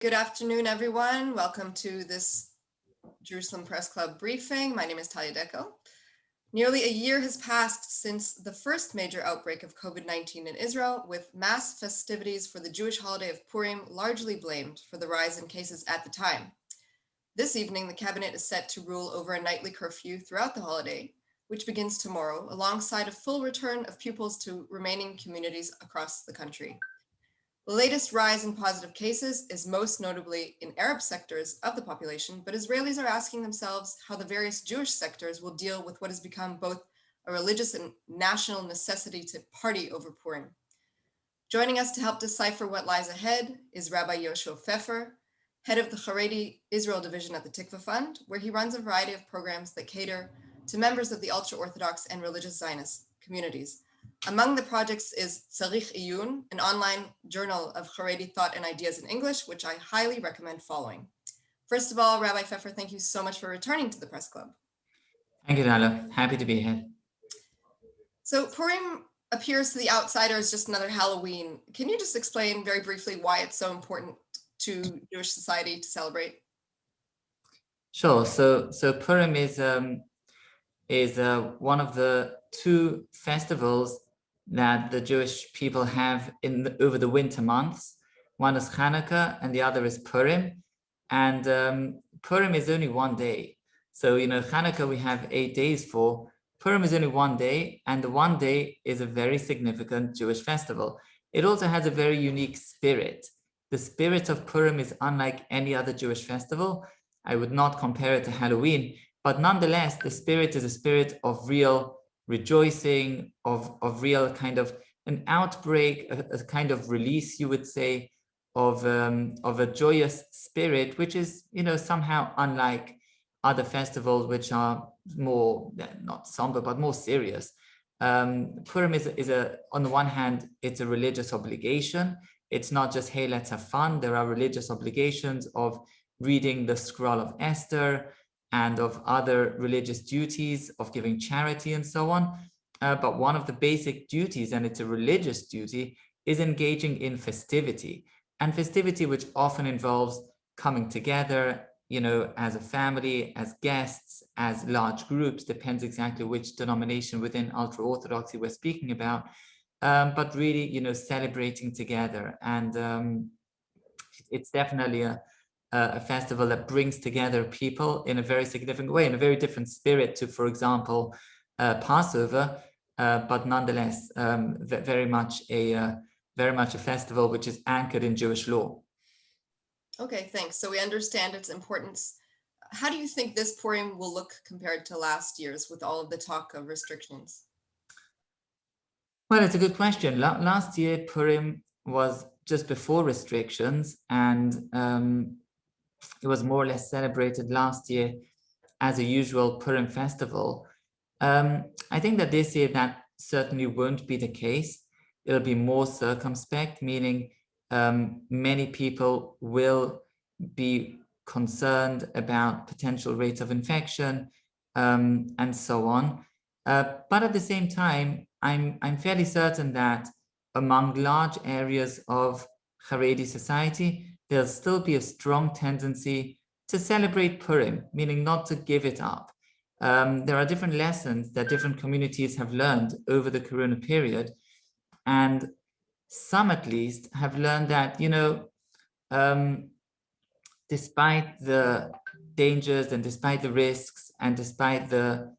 Good afternoon, everyone. Welcome to this Jerusalem Press Club briefing. My name is Talia Deco. Nearly a year has passed since the first major outbreak of COVID-19 in Israel, with mass festivities for the Jewish holiday of Purim largely blamed for the rise in cases at the time. This evening, the cabinet is set to rule over a nightly curfew throughout the holiday, which begins tomorrow, alongside a full return of pupils to remaining communities across the country. The latest rise in positive cases is most notably in Arab sectors of the population, but Israelis are asking themselves how the various Jewish sectors will deal with what has become both a religious and national necessity to party over Purim. Joining us to help decipher what lies ahead is Rabbi Yehoshua Pfeffer, head of the Haredi Israel Division at the Tikva Fund, where he runs a variety of programs that cater to members of the ultra-Orthodox and religious Zionist communities. Among the projects is Tzarich Iyun, an online journal of Haredi thought and ideas in English, which I highly recommend following. First of all, Rabbi Pfeffer, thank you so much for returning to the press club. Thank you, Nala. Happy to be here. So Purim appears to the outsider as just another Halloween. Can you just explain very briefly why it's so important to Jewish society to celebrate? Sure. So Purim is one of the two festivals that the Jewish people have over the winter months. One is Hanukkah and the other is Purim. And Purim is only one day. So, Hanukkah we have 8 days for. Purim is only one day, and the one day is a very significant Jewish festival. It also has a very unique spirit. The spirit of Purim is unlike any other Jewish festival. I would not compare it to Halloween, but nonetheless, the spirit is a spirit of real rejoicing, of real kind of an outbreak, a kind of release, you would say, of a joyous spirit, which is, somehow unlike other festivals, which are more, not somber, but more serious. Purim is on the one hand, it's a religious obligation. It's not just, hey, let's have fun. There are religious obligations of reading the scroll of Esther and of other religious duties, of giving charity and so on. But one of the basic duties, and it's a religious duty, is engaging in festivity. And festivity which often involves coming together, as a family, as guests, as large groups, depends exactly which denomination within ultra-Orthodoxy we're speaking about, but really, celebrating together. And it's definitely a festival that brings together people in a very significant way, in a very different spirit to, for example, Passover, but nonetheless, very much a festival which is anchored in Jewish law. Okay, thanks. So we understand its importance. How do you think this Purim will look compared to last year's with all of the talk of restrictions? Well, it's a good question. Last year, Purim was just before restrictions, and it was more or less celebrated last year as a usual Purim festival. I think that this year that certainly won't be the case. It'll be more circumspect, meaning many people will be concerned about potential rates of infection and so on. But at the same time, I'm fairly certain that among large areas of Haredi society, there'll still be a strong tendency to celebrate Purim, meaning not to give it up. There are different lessons that different communities have learned over the Corona period, and some at least have learned that, despite the dangers and despite the risks and despite the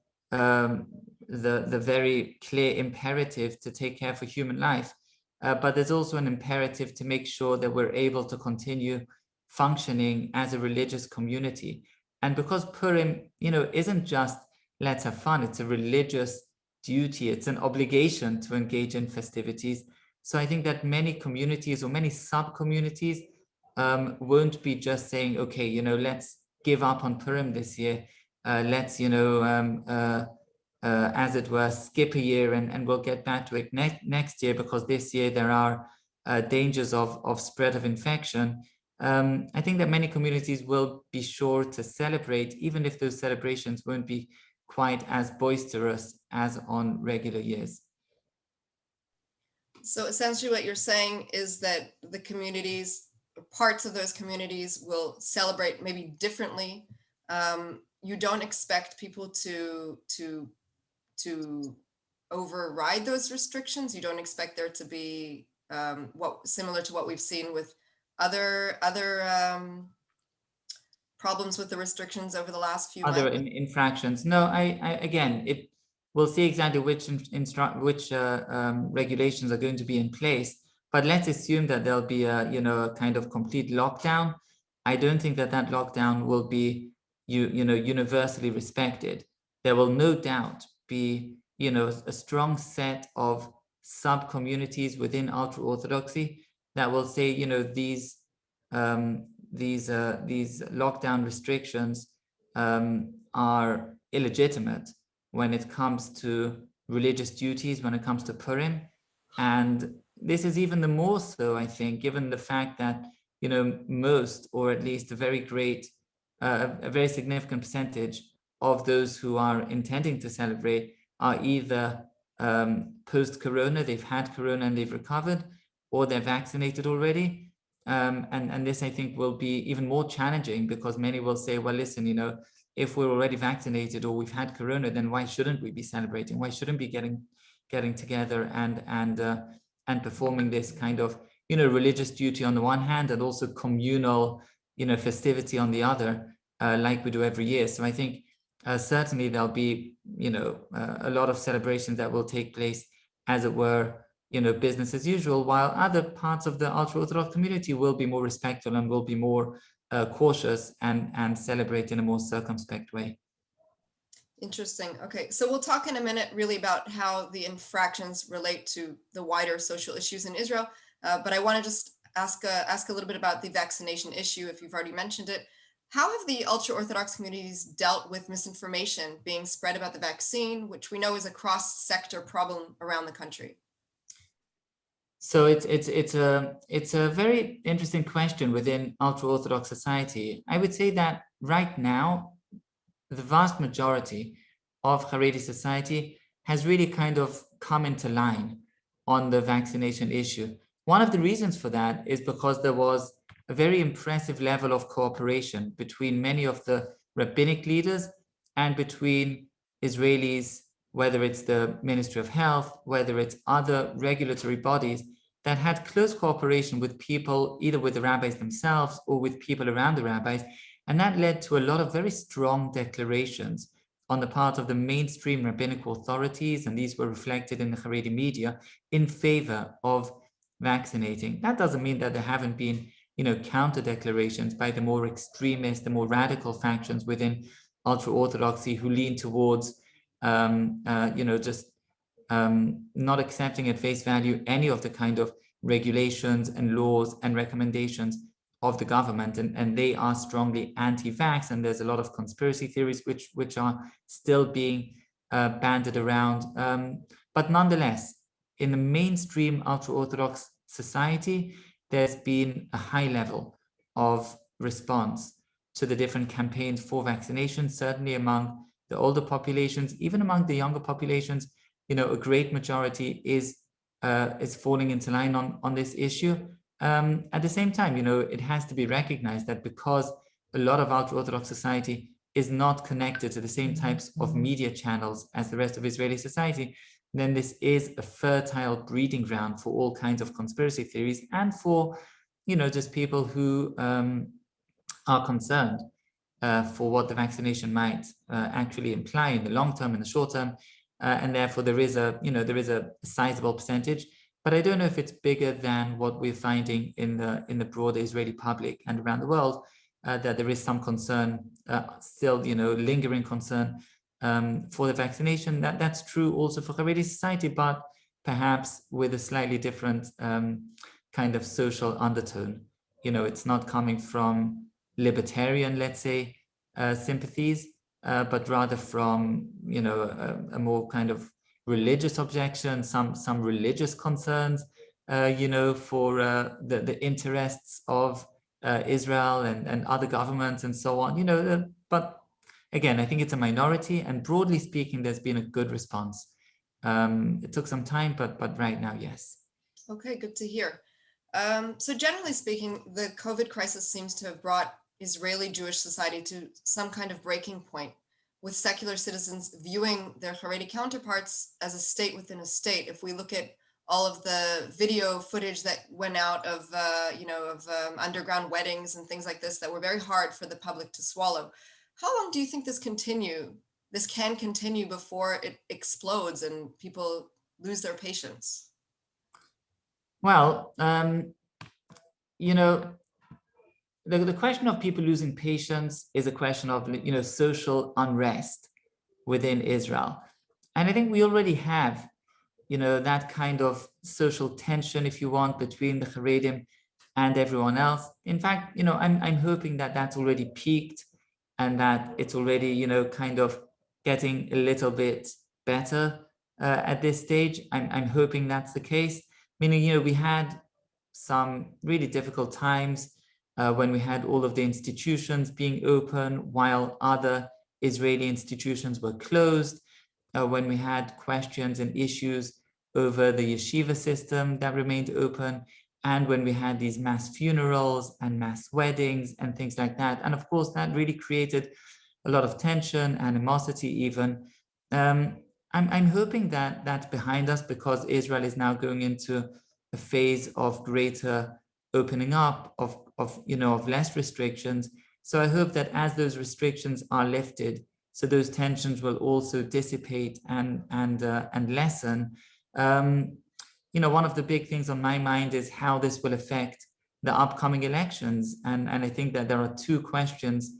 very clear imperative to take care for human life, but there's also an imperative to make sure that we're able to continue functioning as a religious community. And because Purim, isn't just let's have fun, it's a religious duty, it's an obligation to engage in festivities. So I think that many communities or many sub-communities won't be just saying, okay, let's give up on Purim this year. Let's, as it were, skip a year and we'll get back to it next year because this year there are dangers of spread of infection. I think that many communities will be sure to celebrate, even if those celebrations won't be quite as boisterous as on regular years. So essentially what you're saying is that the communities parts of those communities will celebrate maybe differently. You don't expect people to override those restrictions. You don't expect there to be similar to what we've seen with other problems with the restrictions over the last few Other months. infractions. No, I again, we'll see exactly which regulations are going to be in place. But let's assume that there'll be a kind of complete lockdown. I don't think that lockdown will be universally respected. There will no doubt be a strong set of sub-communities within ultra-Orthodoxy that will say these lockdown restrictions are illegitimate when it comes to religious duties, when it comes to Purim. And this is even the more so, I think, given the fact that, most, or at least a very significant percentage of those who are intending to celebrate are either post-corona, they've had corona and they've recovered, or they're vaccinated already. And this, I think, will be even more challenging because many will say, well, listen, if we're already vaccinated or we've had corona, then why shouldn't we be celebrating? Why shouldn't we be getting together and performing this kind of religious duty on the one hand and also communal festivity on the other, like we do every year. So I think certainly there'll be a lot of celebrations that will take place, as it were, business as usual, while other parts of the ultra-Orthodox community will be more respectful and will be more cautious and celebrate in a more circumspect way. Interesting. Okay, so we'll talk in a minute really about how the infractions relate to the wider social issues in Israel. But I want to just ask a little bit about the vaccination issue, if you've already mentioned it. How have the ultra-Orthodox communities dealt with misinformation being spread about the vaccine, which we know is a cross-sector problem around the country? So it's a very interesting question within ultra-Orthodox society. I would say that right now, the vast majority of Haredi society has really kind of come into line on the vaccination issue. One of the reasons for that is because there was a very impressive level of cooperation between many of the rabbinic leaders and between Israelis, whether it's the Ministry of Health, whether it's other regulatory bodies that had close cooperation with people, either with the rabbis themselves or with people around the rabbis. And that led to a lot of very strong declarations on the part of the mainstream rabbinical authorities, and these were reflected in the Haredi media, in favor of vaccinating. That doesn't mean that there haven't been, counter declarations by the more extremist, the more radical factions within ultra-Orthodoxy who lean towards, just not accepting at face value any of the kind of regulations and laws and recommendations of the government, and they are strongly anti-vax, and there's a lot of conspiracy theories which are still being bandied around. But nonetheless, in the mainstream ultra-Orthodox society, there's been a high level of response to the different campaigns for vaccination, certainly among the older populations, even among the younger populations. A great majority is falling into line on this issue. At the same time, it has to be recognized that because a lot of ultra-Orthodox society is not connected to the same types of media channels as the rest of Israeli society, then this is a fertile breeding ground for all kinds of conspiracy theories and for, just people who are concerned for what the vaccination might actually imply in the long term, in the short term. And therefore there is a sizable percentage, but I don't know if it's bigger than what we're finding in the broader Israeli public and around the world, that there is some concern, still, lingering concern for the vaccination. That's true also for Haredi society, but perhaps with a slightly different kind of social undertone. It's not coming from libertarian, let's say, sympathies, but rather from a more kind of religious objection, some religious concerns, for the interests of Israel and other governments and so on. But again, I think it's a minority, and broadly speaking, there's been a good response. It took some time, but right now, yes. Okay, good to hear. So generally speaking, the COVID crisis seems to have brought Israeli Jewish society to some kind of breaking point, with secular citizens viewing their Haredi counterparts as a state within a state. If we look at all of the video footage that went out of, underground weddings and things like this that were very hard for the public to swallow, how long do you think this can continue before it explodes and people lose their patience? Well, you know, the question of people losing patience is a question of, social unrest within Israel. And I think we already have, that kind of social tension, if you want, between the Haredim and everyone else. In fact, I'm hoping that that's already peaked and that it's already, kind of getting a little bit better at this stage. I'm hoping that's the case. Meaning, we had some really difficult times when we had all of the institutions being open while other Israeli institutions were closed, when we had questions and issues over the yeshiva system that remained open, and when we had these mass funerals and mass weddings and things like that. And of course, that really created a lot of tension, animosity even. I'm hoping that that's behind us, because Israel is now going into a phase of greater opening up, of less restrictions. So I hope that as those restrictions are lifted, so those tensions will also dissipate and lessen. One of the big things on my mind is how this will affect the upcoming elections, and I think that there are two questions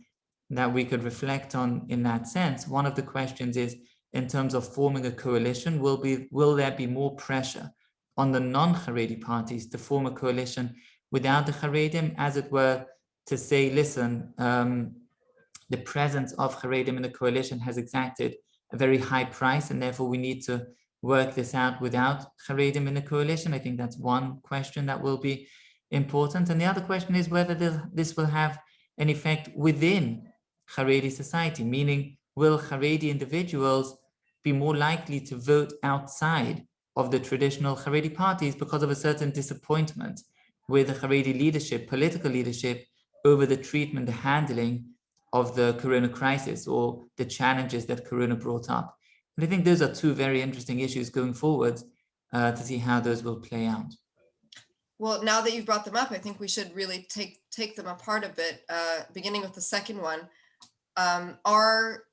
that we could reflect on in that sense. One of the questions is, in terms of forming a coalition, will there be more pressure on the non-Haredi parties to form a coalition without the Haredim, as it were, to say, listen, the presence of Haredim in the coalition has exacted a very high price, and therefore we need to work this out without Haredim in the coalition. I think that's one question that will be important. And the other question is whether this will have an effect within Haredi society, meaning will Haredi individuals be more likely to vote outside of the traditional Haredi parties because of a certain disappointment with the Haredi leadership, political leadership, over the treatment, the handling of the Corona crisis or the challenges that Corona brought up. And I think those are two very interesting issues going forward to see how those will play out. Well, now that you've brought them up, I think we should really take them apart a bit, beginning with the second one. Are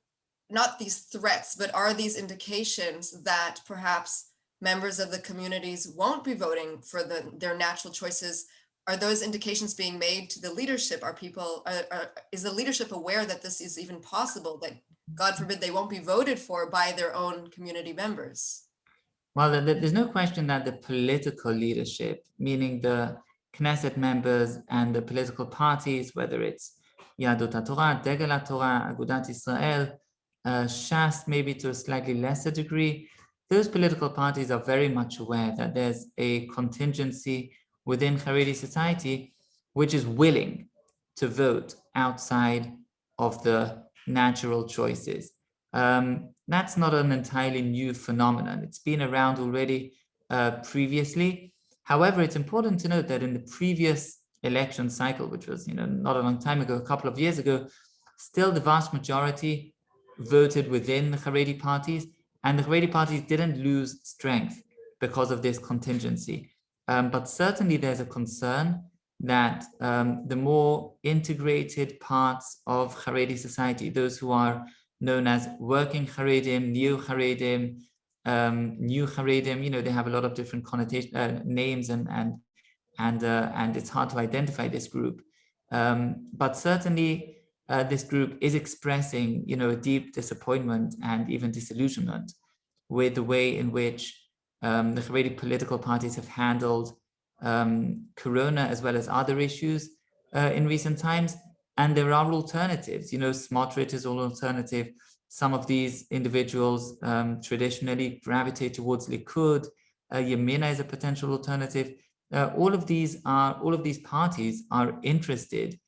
not these threats, but are these indications that perhaps members of the communities won't be voting for their natural choices? Are those indications being made to the leadership? Is the leadership aware that this is even possible, that God forbid they won't be voted for by their own community members? Well, there's no question that the political leadership, meaning the Knesset members and the political parties, whether it's Yadut HaTorah, Degel HaTorah, Agudat Israel, Shas, maybe to a slightly lesser degree, those political parties are very much aware that there's a contingency within Haredi society which is willing to vote outside of the natural choices. That's not an entirely new phenomenon. It's been around already previously. However, it's important to note that in the previous election cycle, which was not a long time ago, a couple of years ago, still the vast majority voted within the Haredi parties, and the Haredi parties didn't lose strength because of this contingency. But certainly there's a concern that the more integrated parts of Haredi society, those who are known as working Haredim, new Haredim, new Haredim, they have a lot of different connotation, names, and it's hard to identify this group. But certainly this group is expressing, a deep disappointment and even disillusionment with the way in which the Haredi political parties have handled Corona as well as other issues in recent times. And there are alternatives. Smotrich is an alternative. Some of these individuals traditionally gravitate towards Likud. Yamina is a potential alternative. All of these parties are interested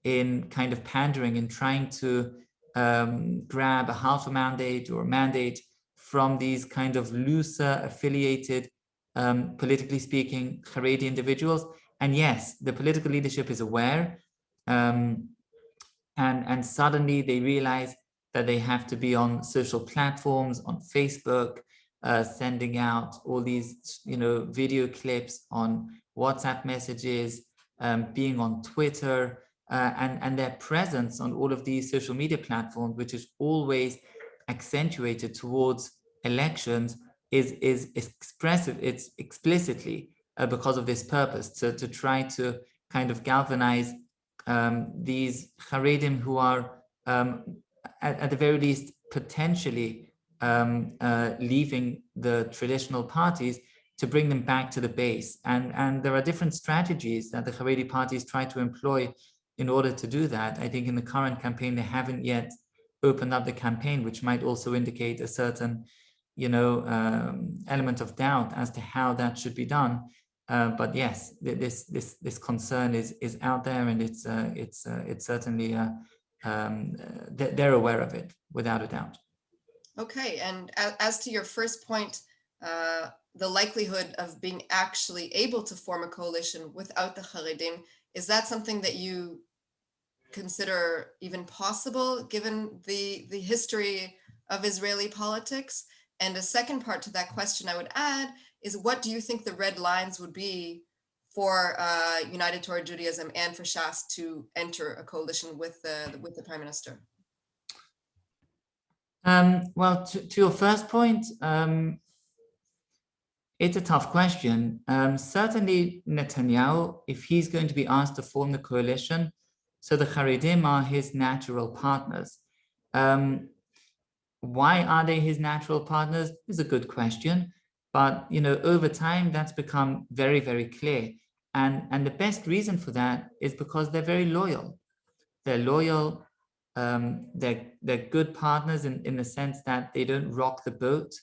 in kind of pandering and trying to grab a half a mandate or a mandate from these kind of looser affiliated, politically speaking, Haredi individuals. And yes, the political leadership is aware, and suddenly they realize that they have to be on social platforms, on Facebook, sending out all these, video clips on WhatsApp messages, being on Twitter, and their presence on all of these social media platforms, which is always accentuated towards elections, is expressive. It's explicitly because of this purpose, to try to kind of galvanize these Haredim who are at the very least potentially leaving the traditional parties, to bring them back to the base. And there are different strategies that the Haredi parties try to employ in order to do that. I think in the current campaign, they haven't yet opened up the campaign, which might also indicate a certain, element of doubt as to how that should be done. But yes, this concern is out there, and it's certainly they're aware of it without a doubt. Okay, and as to your first point, the likelihood of being actually able to form a coalition without the Haredim, is that something that you consider even possible given the history of Israeli politics? And a second part to that question I would add is, what do you think the red lines would be for United Torah Judaism and for Shas to enter a coalition with the Prime Minister? Well, to your first point, it's a tough question. Certainly Netanyahu, if he's going to be asked to form the coalition, so the Haredim are his natural partners. Why are they his natural partners is a good question. But, over time, that's become very, very clear. And the best reason for that is because they're very loyal. They're loyal. They're good partners in the sense that they don't rock the boat.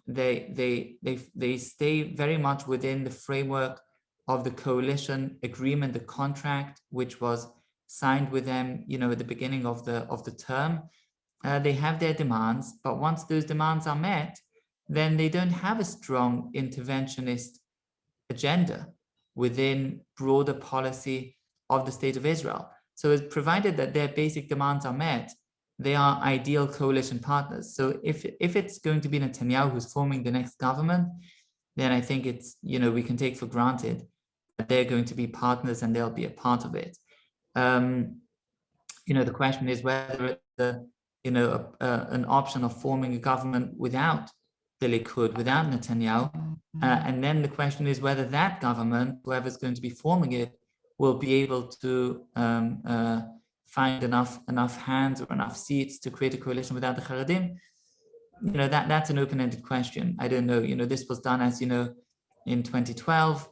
They stay very much within the framework of the coalition agreement, the contract, which was signed with them, at the beginning of the term. They have their demands, but once those demands are met, then they don't have a strong interventionist agenda within broader policy of the State of Israel. So it's provided that their basic demands are met, they are ideal coalition partners. So if it's going to be Netanyahu who's forming the next government, then I think it's, we can take for granted that they're going to be partners and they'll be a part of it. The question is whether it's an option of forming a government without the Likud, without Netanyahu. And then the question is whether that government, whoever's going to be forming it, will be able to find enough hands or enough seats to create a coalition without the Haredim. That's an open-ended question. I don't know. This was done, as you know, in 2012.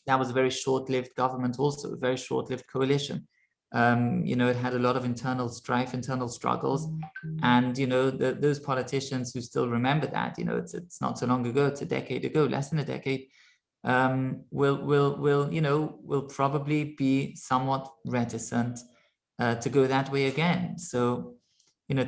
That was a very short-lived government, also a very short-lived coalition. It had a lot of internal strife, internal struggles, and those politicians who still remember that, it's not so long ago, it's a decade ago, less than a decade, will probably be somewhat reticent to go that way again. So,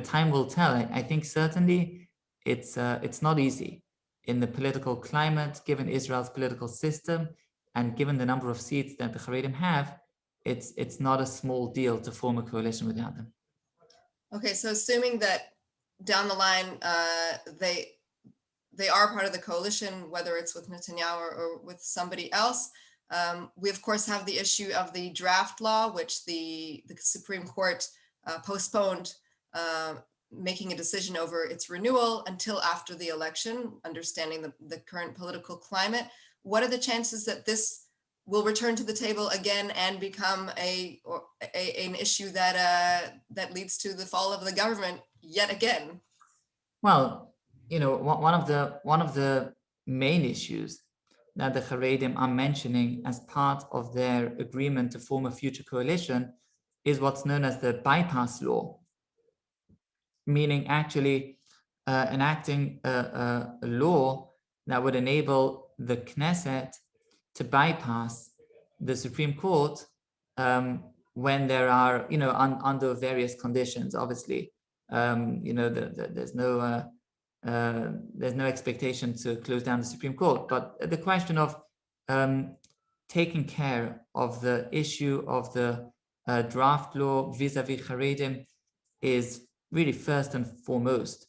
time will tell. I think certainly it's not easy in the political climate, given Israel's political system, and given the number of seats that the Haredim have. It's not a small deal to form a coalition without them. Okay, so assuming that down the line they are part of the coalition, whether it's with Netanyahu or with somebody else, we of course have the issue of the draft law, which the Supreme Court postponed making a decision over its renewal until after the election, understanding the current political climate. What are the chances that this will return to the table again and become an issue that leads to the fall of the government yet again? Well, one of the main issues that the Haredim are mentioning as part of their agreement to form a future coalition is what's known as the bypass law, meaning actually enacting a law that would enable the Knesset to bypass the Supreme Court when there are, under various conditions. Obviously, there's no expectation to close down the Supreme Court, but the question of taken care of the issue of the draft law vis-a-vis Haredim is really first and foremost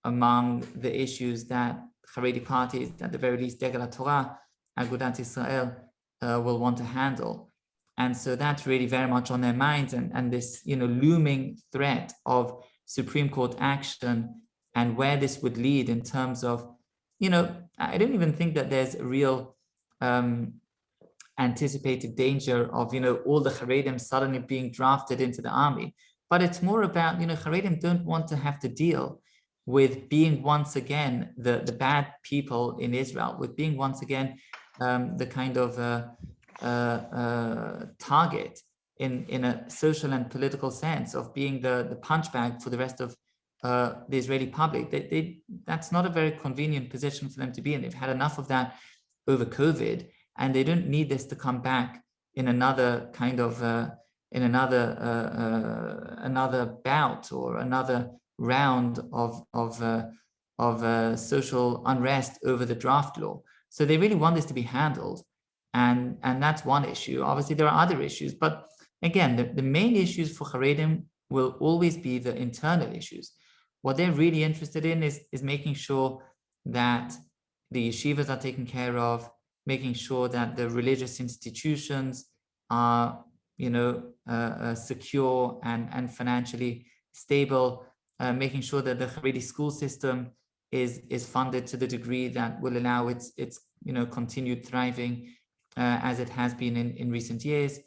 among the issues that Haredi parties, at the very least Degel HaTorah, Agudat Israel, will want to handle. And so that's really very much on their minds, and this looming threat of Supreme Court action and where this would lead in terms of, I don't even think that there's a real anticipated danger of, all the Haredim suddenly being drafted into the army. But it's more about, Haredim don't want to have to deal with being once again the bad people in Israel, with being once again the kind of target in a social and political sense of being the punchbag for the rest of the Israeli public. That's not a very convenient position for them to be in. They've had enough of that over COVID, and they don't need this to come back in another kind of in another bout or another round of social unrest over the draft law. So they really want this to be handled, and that's one issue. Obviously, there are other issues, but again, the main issues for Haredim will always be the internal issues. What they're really interested in is making sure that the yeshivas are taken care of, making sure that the religious institutions are, secure and financially stable, making sure that the Haredi school system is funded to the degree that will allow its continued thriving as it has been in recent years,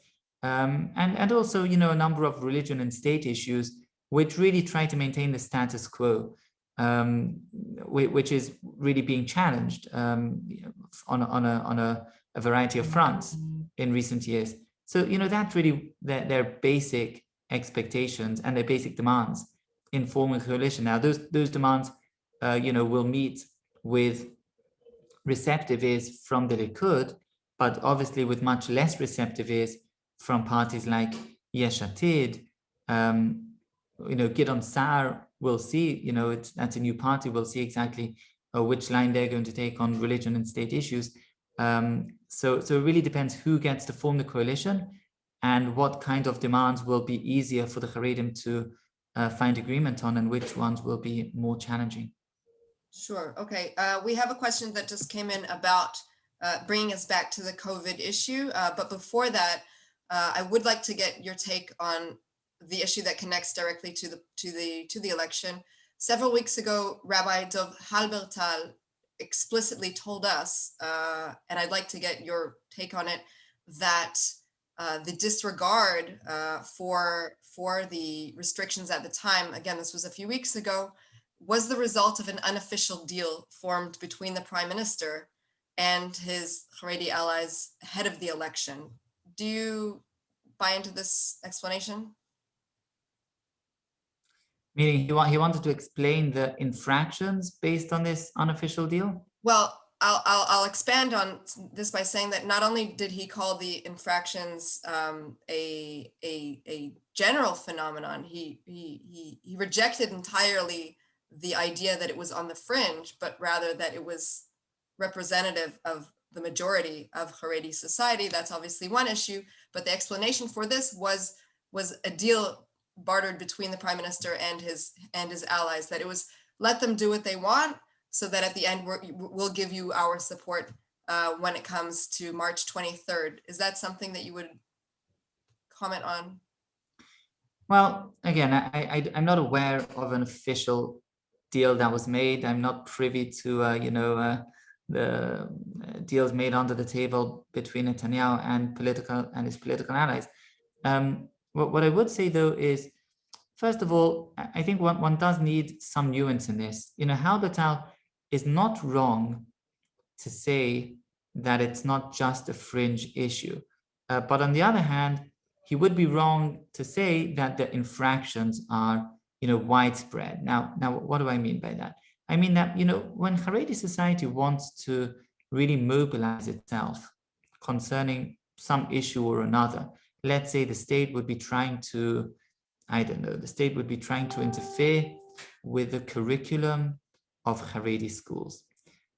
and also a number of religion and state issues which really try to maintain the status quo, which is really being challenged on a variety of fronts in recent years. So that's really their basic expectations and their basic demands in forming a coalition. Now those demands will meet with receptive ears from the Likud, but obviously with much less receptive ears from parties like Yesh Atid. Gidon Sa'ar, we'll see, that's a new party, we'll see exactly which line they're going to take on religion and state issues. So it really depends who gets to form the coalition and what kind of demands will be easier for the Haredim to find agreement on, and which ones will be more challenging. Sure. Okay. We have a question that just came in about bringing us back to the COVID issue. But before that, I would like to get your take on the issue that connects directly to the election. Several weeks ago, Rabbi Dov Halbertal explicitly told us, and I'd like to get your take on it, that the disregard for the restrictions at the time, again, this was a few weeks ago, was the result of an unofficial deal formed between the prime minister and his Haredi allies ahead of the election. Do you buy into this explanation? Meaning he wanted to explain the infractions based on this unofficial deal? Well, I'll expand on this by saying that not only did he call the infractions a general phenomenon, he rejected entirely the idea that it was on the fringe, but rather that it was representative of the majority of Haredi society. That's obviously one issue, but the explanation for this was a deal bartered between the prime minister and his allies, that it was let them do what they want, so that at the end we'll give you our support when it comes to March 23rd. Is that something that you would comment on? Well, again, I'm not aware of an official deal that was made. I'm not privy to the deals made under the table between Netanyahu and his political allies. What I would say though is, first of all, I think one does need some nuance in this. Halbertal is not wrong to say that it's not just a fringe issue, but on the other hand, he would be wrong to say that the infractions are widespread. Now, what do I mean by that? I mean that, when Haredi society wants to really mobilize itself concerning some issue or another, let's say the state would be trying to, interfere with the curriculum of Haredi schools.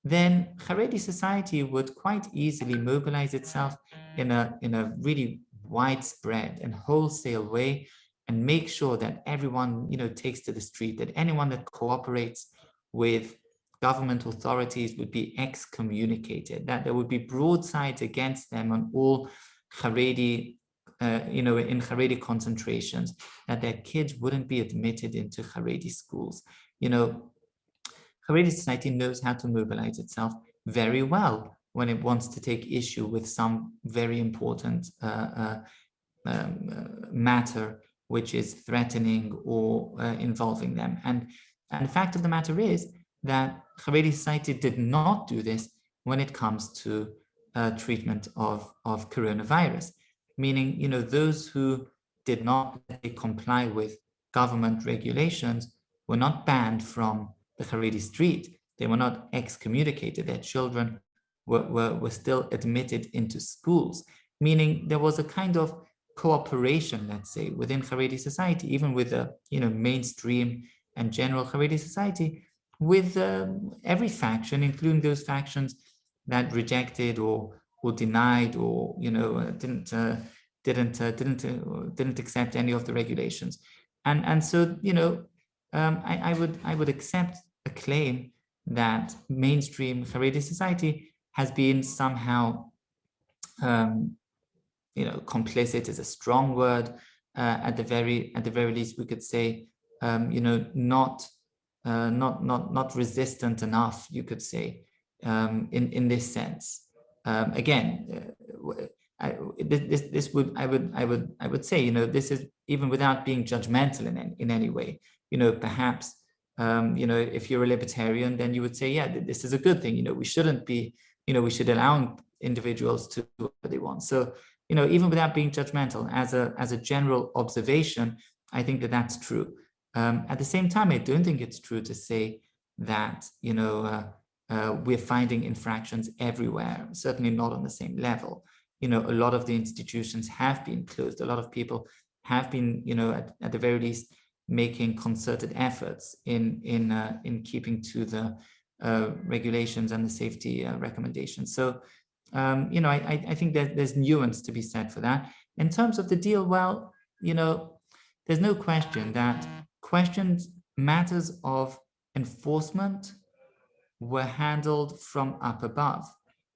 then Haredi society would quite easily mobilize itself in a really widespread and wholesale way and make sure that everyone, takes to the street, that anyone that cooperates with government authorities would be excommunicated, that there would be broadsides against them on all Haredi, in Haredi concentrations, that their kids wouldn't be admitted into Haredi schools. Haredi society knows how to mobilize itself very well when it wants to take issue with some very important matter which is threatening or involving them. And the fact of the matter is that Haredi society did not do this when it comes to treatment of coronavirus, meaning, those who did not comply with government regulations were not banned from the Haredi street. They were not excommunicated. Their children were still admitted into schools, meaning there was a kind of cooperation, let's say, within Haredi society, even with the mainstream and general Haredi society, with every faction, including those factions that rejected or denied or didn't accept any of the regulations, and so I would accept a claim that mainstream Haredi society has been somehow complicit is a strong word. At the very least, we could say not resistant enough, you could say, in this sense. Again, I would say, this is even without being judgmental in any way. Perhaps if you're a libertarian, then you would say, yeah, this is a good thing. We shouldn't be, we should allow individuals to do what they want. So even without being judgmental, as a general observation, I think that that's true. At the same time, I don't think it's true to say that we're finding infractions everywhere. Certainly not on the same level. A lot of the institutions have been closed. A lot of people have been, at the very least, making concerted efforts in keeping to the regulations and the safety recommendations. So, I think that there's nuance to be said for that. In terms of the deal, well, there's no question that matters of enforcement were handled from up above.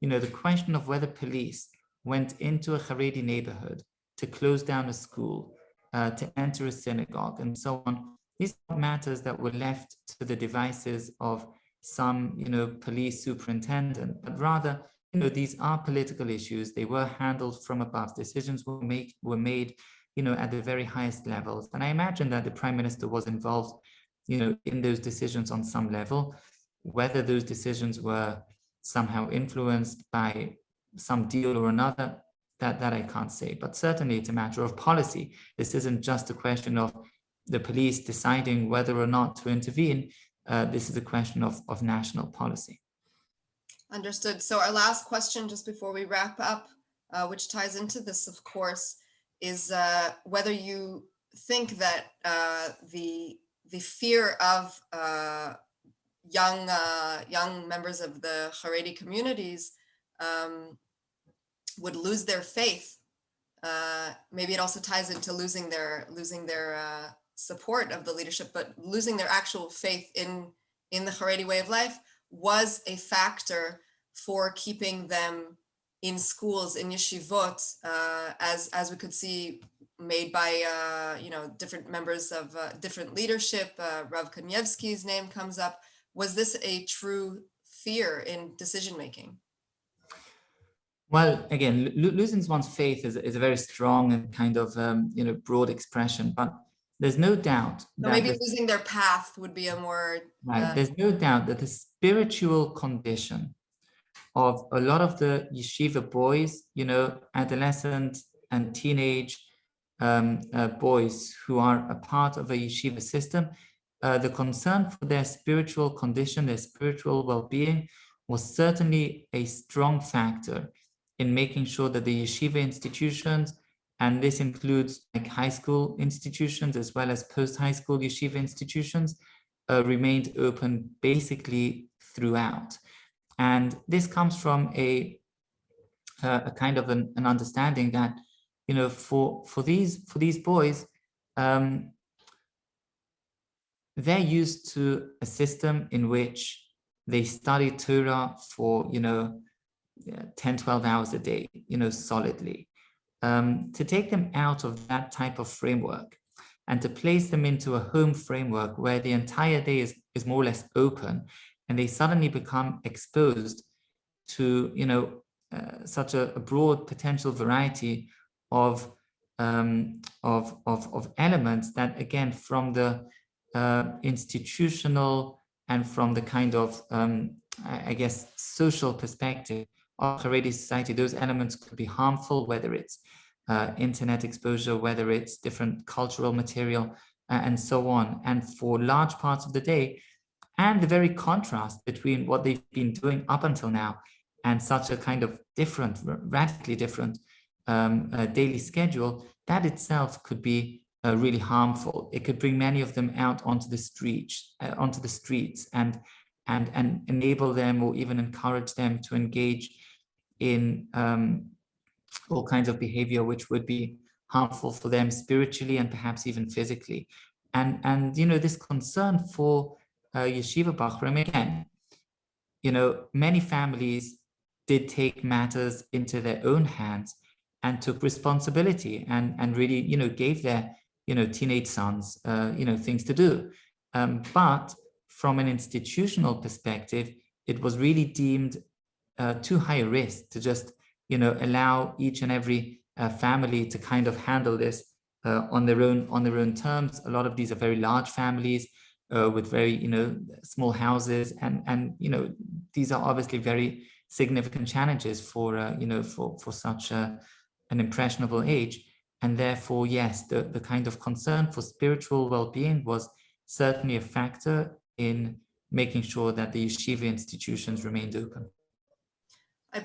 The question of whether police went into a Haredi neighborhood to close down a school, to enter a synagogue, and so on. These are matters that were left to the devices of some, police superintendent, but rather, these are political issues. They were handled from above. Decisions were made, at the very highest levels. And I imagine that the prime minister was involved, in those decisions on some level. Whether those decisions were somehow influenced by some deal or another, that I can't say. But certainly it's a matter of policy. This isn't just a question of the police deciding whether or not to intervene. This is a question of national policy. Understood. So our last question, just before we wrap up, which ties into this, of course, is whether you think that the fear of young members of the Haredi communities would lose their faith. Maybe it also ties into losing their support of the leadership, but losing their actual faith in the Haredi way of life was a factor for keeping them in schools, in yeshivot, as we could see, made by different members of different leadership. Rav Kanievsky's name comes up. Was this a true fear in decision making? Well, again, losing one's faith is a very strong and kind of broad expression, but there's no doubt that maybe losing their path would be a more right. There's no doubt that the spiritual condition of a lot of the yeshiva boys, adolescent and teenage boys who are a part of a yeshiva system, the concern for their spiritual condition, their spiritual well-being, was certainly a strong factor in making sure that the yeshiva institutions, and this includes like high school institutions as well as post-high school yeshiva institutions, remained open basically throughout. And this comes from a kind of an understanding that, for these boys, they're used to a system in which they study Torah for 10, 12 hours a day, solidly. To take them out of that type of framework and to place them into a home framework where the entire day is more or less open, and they suddenly become exposed to such a broad potential variety of elements that, again, from the institutional and from the kind of I guess social perspective of Haredi society, those elements could be harmful, whether it's internet exposure, whether it's different cultural material, and so on. And for large parts of the day, and the very contrast between what they've been doing up until now and such a kind of different, radically different daily schedule, that itself could be really harmful. It could bring many of them out onto the streets, and enable them or even encourage them to engage in all kinds of behavior which would be harmful for them spiritually and perhaps even physically. And this concern for yeshiva bachurim, again, many families did take matters into their own hands and took responsibility and really, gave their, teenage sons, things to do. But from an institutional perspective, it was really deemed too high a risk to just, allow each and every family to kind of handle this on their own terms. A lot of these are very large families with very, small houses, and these are obviously very significant challenges for for such an impressionable age. And therefore, yes, the kind of concern for spiritual well-being was certainly a factor in making sure that the yeshiva institutions remained open.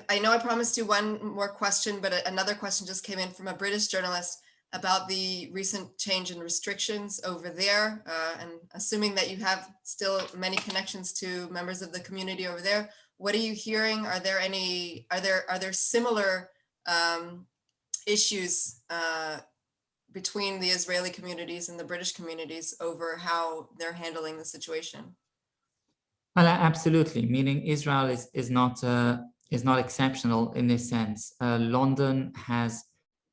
I know I promised you one more question, but another question just came in from a British journalist about the recent change in restrictions over there. And assuming that you have still many connections to members of the community over there, what are you hearing? Are there similar issues between the Israeli communities and the British communities over how they're handling the situation? Well, absolutely. Meaning Israel is not exceptional in this sense. London has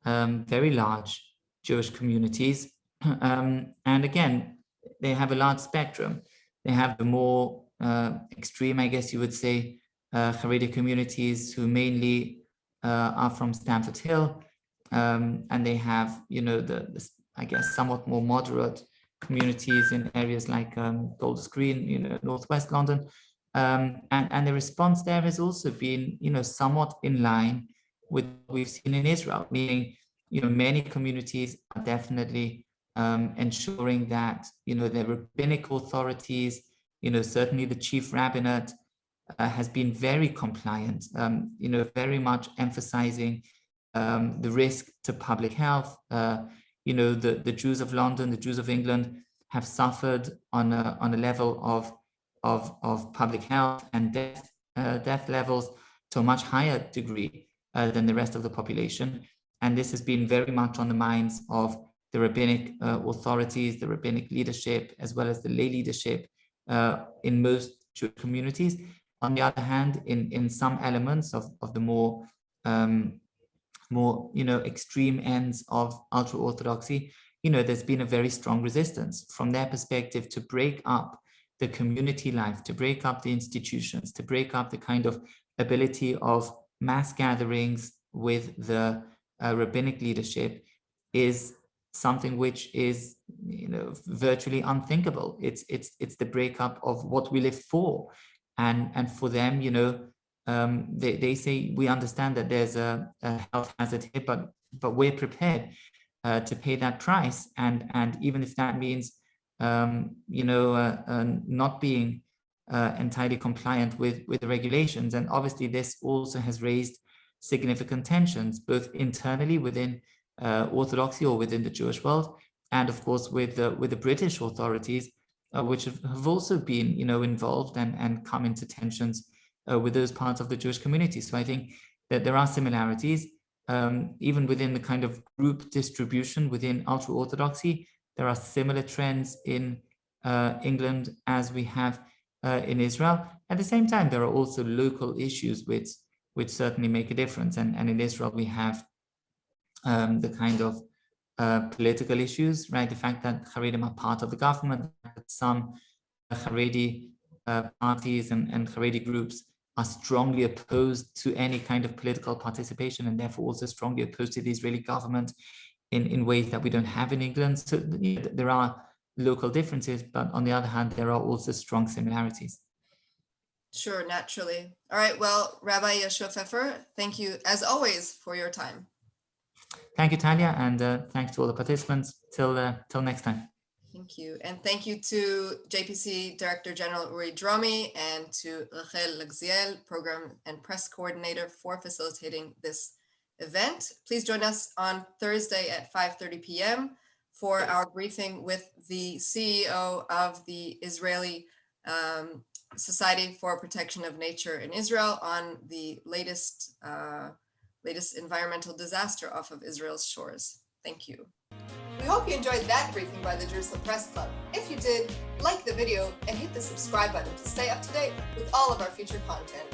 very large Jewish communities, and again, they have a large spectrum. They have the more extreme, I guess you would say, Haredi communities who mainly are from Stamford Hill, and they have, the I guess somewhat more moderate communities in areas like Golders Green, northwest London, and the response there has also been, somewhat in line with what we've seen in Israel, meaning, many communities are definitely ensuring that, the rabbinic authorities, certainly the chief rabbinate, has been very compliant, very much emphasizing the risk to public health. The Jews of London, the Jews of England have suffered on a level of public health and death levels to a much higher degree than the rest of the population. And this has been very much on the minds of the rabbinic authorities, the rabbinic leadership, as well as the lay leadership in most Jewish communities. On the other hand, in some elements of the more extreme ends of ultra-Orthodoxy, there's been a very strong resistance from their perspective to break up the community life, to break up the institutions, to break up the kind of ability of mass gatherings with the rabbinic leadership is something which is, virtually unthinkable. It's the breakup of what we live for. And for them, they say, we understand that there's a health hazard here, but we're prepared to pay that price. And even if that means, not being entirely compliant with the regulations. And obviously this also has raised significant tensions, both internally within Orthodoxy or within the Jewish world, and of course with the British authorities, which have also been, involved and come into tensions with those parts of the Jewish community. So I think that there are similarities, even within the kind of group distribution within ultra-Orthodoxy. There are similar trends in England as we have in Israel. At the same time, there are also local issues which certainly make a difference. And in Israel, we have the kind of political issues, right? The fact that Haredim are part of the government, that some Haredi parties and Haredi groups are strongly opposed to any kind of political participation, and therefore also strongly opposed to the Israeli government in ways that we don't have in England. So there are local differences, but on the other hand, there are also strong similarities. Sure, naturally. All right, well, Rabbi Yehoshua Pfeffer, thank you as always for your time. Thank you, Talia, and thanks to all the participants. Till next time. Thank you. And thank you to JPC Director General Uri Dromi and to Rachel Lagziel, Program and Press Coordinator, for facilitating this event. Please join us on Thursday at 5:30 p.m. for our briefing with the CEO of the Israeli Society for Protection of Nature in Israel on the latest environmental disaster off of Israel's shores. Thank you. We hope you enjoyed that briefing by the Jerusalem Press Club. If you did, like the video and hit the subscribe button to stay up to date with all of our future content.